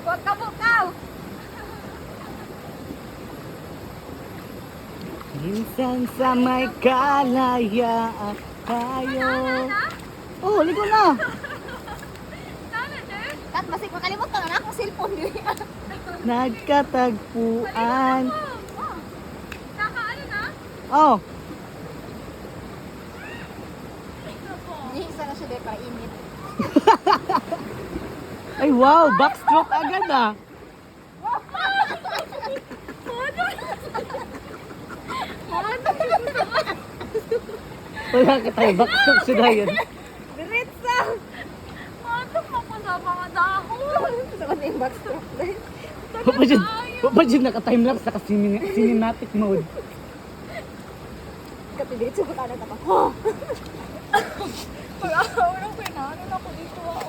Bukaw! Minsan sa may kalayaan tayo. Oh, ligo na. Kat, basig makalimot ka na akong cellphone dili. Nagkatagpuan. Nakaano na? Oh, Isa na siya dahil para init. ay wow, backstroke agad ah. Wala ka tayo, backstroke siya na yun. Diretsa! Matok mo pa sa mga dahon. Sa kanya yung backstroke dahil. Papadyan naka-timelapse, naka-cinematic mode. Katidiretso ko ka na tapos. Oh! Pag-aawang pinaanin ako dito ah.